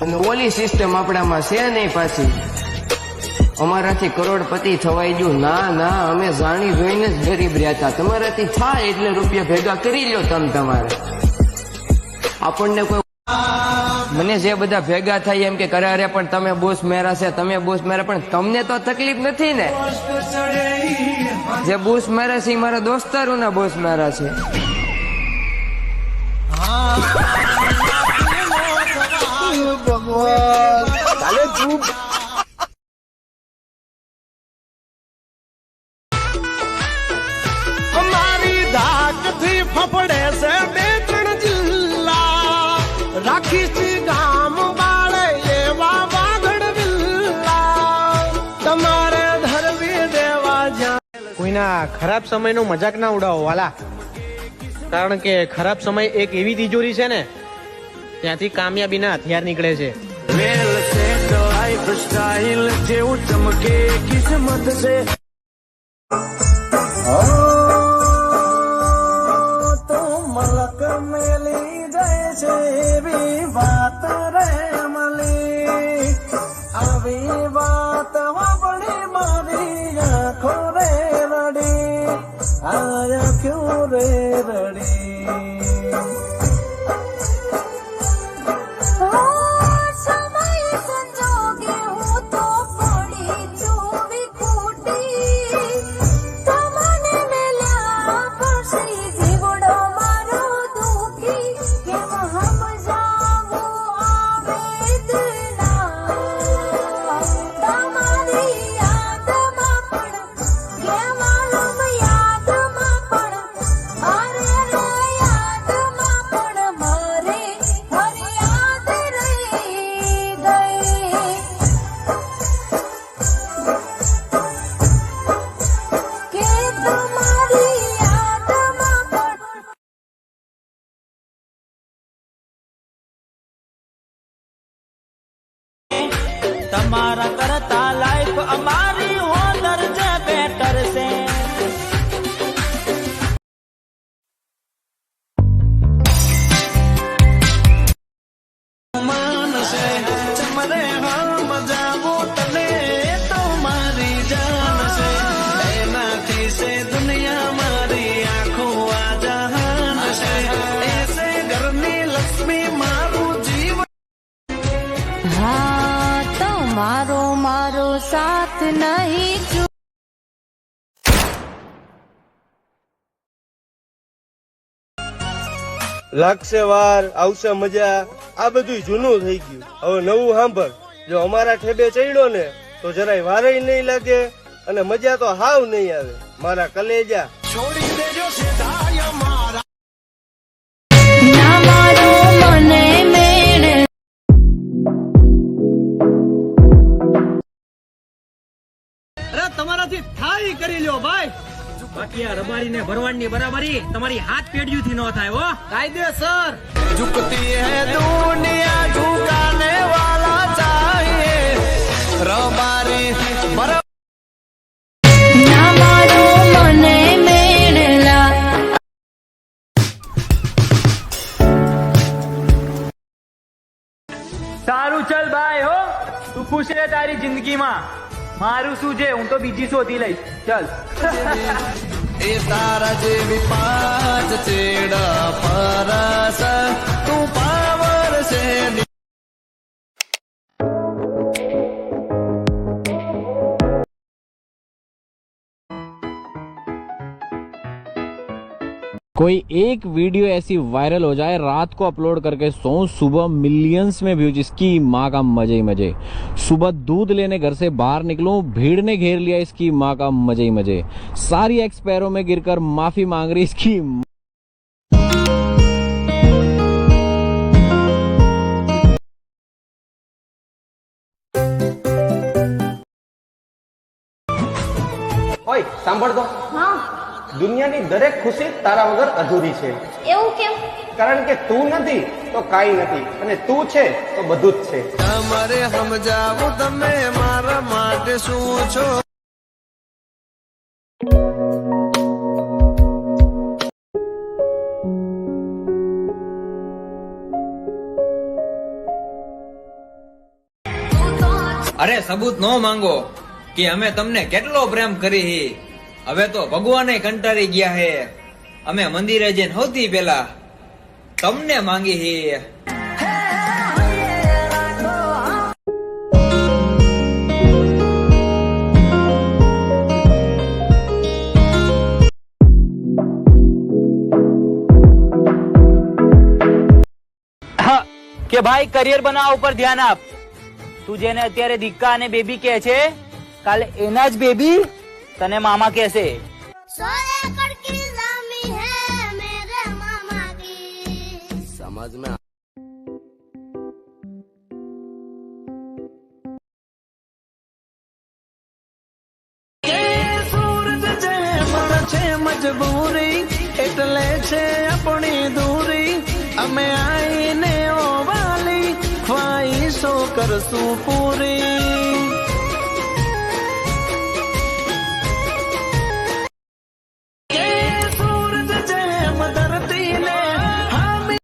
અને ઓલી સિસ્ટમ આપણામાં છે નહીં પાછી, અમારાથી કરોડપતિ થવાઈ ગયું. ના ના, અમે જાણી જોઈને જ ગરીબ રહ્યા. તમારાથી થાય એટલે રૂપિયા ભેગા કરી લ્યો તમારે. આપણને કોઈ મને જે બધા ભેગા થાય એમ કે કરે અરે પણ તમે બૂસ મેરા છે, તમે બૂસ મેરા, પણ તમને તો તકલીફ નથી ને. જે બૂસ મેરા છે એ મારા દોસ્તારોના બૂસ મેરા છે. ભગવાન ચાલે તું અમારી ધાકથી ફફડે છે 2-3 જિલ્લા, રાખી ગામ બાળે એવા વાગડ વિલ્લા, તમારે ધરવી દેવા જ્યાં. કોઈના ખરાબ સમયનો મજાક ના ઉડાવો વાલા, કારણ કે ખરાબ સમય એક એવી તિજોરી છે ને ત્યાંથી કામયાબીના હથિયાર નીકળે છે. વેલ છે તો લાઈફ સ્ટાઈલ જેવું ચમકે કિસ્મત છે. તો મલક મેલી જાય છે એવી વાત રે મલી, આવી વાત વાપડી મારી આંખો રે રડી, આંખો રે રડી. તમારા કરતા લાઈફ અમારી હો દરજે બેટર છે. માનસે ચમરે હમ જાવો તને તો મારી જાન છે, એનાથી છે દુનિયા મારી આંખો આ જહાન છે, એસે ઘરની લક્ષ્મી મારું જીવન. મારો મારો સાથ નહીં જો. લાગશે વાર આવશે મજા, આ બધું જૂનું થઈ ગયું. હવે નવું સાંભળ, જો અમારા ઠેબે ચડ્યો ને તો જરાય વારે નહીં લાગે અને મજા તો હાવ નહીં આવે. મારા કલેજા છોડી દેજો સેધાય મારા. ના મારો મને મેળ. અરે તમારાથી થાય કરી લ્યો ભાઈ, બાકી આ રબારી ને ભરવાડ ની બરાબરી તમારી હાથ પેઢીઓ થી ન થાય હો. કાયદેસર झुकती है दुनिया झुकाने वाला चाहिए, रबारी बराबर. ના મારો મને મેળલા. સારું ચલ બાય હો, તું ખુશ રહે તારી જિંદગીમાં. મારું શું છે, હું તો બીજી શોધી લઈશ. ચલ. એ તારા જેવી 5 ચેડા પરસ તું પાવર છે. कोई एक वीडियो ऐसी वायरल हो जाए, रात को अपलोड करके सो, सुबह मिलियंस में व्यूज, इसकी माँ का मजे ही मजे. सुबह दूध लेने घर से बाहर निकलूं, भीड़ ने घेर लिया, इसकी माँ का मजे ही मजे. सारी एक्स पैरों में गिरकर माफी मांग रही, इसकी ઓય સાંભળ તો, દુનિયાની દરેક ખુશી તારા વગર અધૂરી છે. એવું કેમ? કારણ કે તું નથી તો કાંઈ નથી, અને તું છે તો બધું જ છે. તમારે સમજાવું તમે મારા માટે શું છો. અરે સબૂત નો માંગો કે અમે તમને કેટલો પ્રેમ કરી. હવે તો ભગવાને કંટાળી ગયા હે. અમે મંદિરે જઈને સૌથી પેલા તમને માંગી હે. કે ભાઈ કરિયર બનાવવા ઉપર ધ્યાન આપ. તું જેને અત્યારે દીકા અને બેબી કહે છે, કાલે એના જ બેબી તને મામા કહેશે. 100 एकड़ की जमीन है मेरे मामा की. समझ में સૂરજ જેમ છે મજબૂરી એટલે છે આપણી દૂરી. અમે આઈને ઓવાલી ખ્વાઈશો કરશું પૂરી. કે સૂરજ જેમ ધરતીને હામી.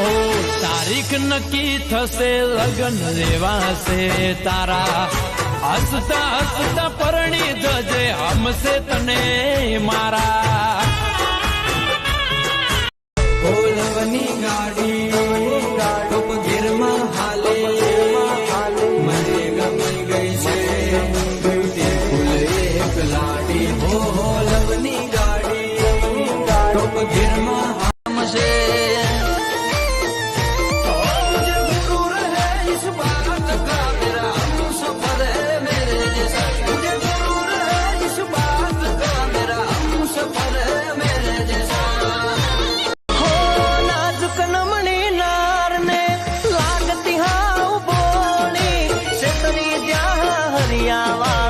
ઓ તારીખ નક્કી થશે, લગન લેવાશે તારા. હસતા હસતા પરણી જજે હમશે તને મારા. ઓલવની ગાડી ટોપ ગીરમાં હાલે, મને ગમી ગઈ છે બ્યુટીફુલ એક લાડી. હો ઓલવની ગાડી ટોપ ગીરમાં હામશે. હરિયાવા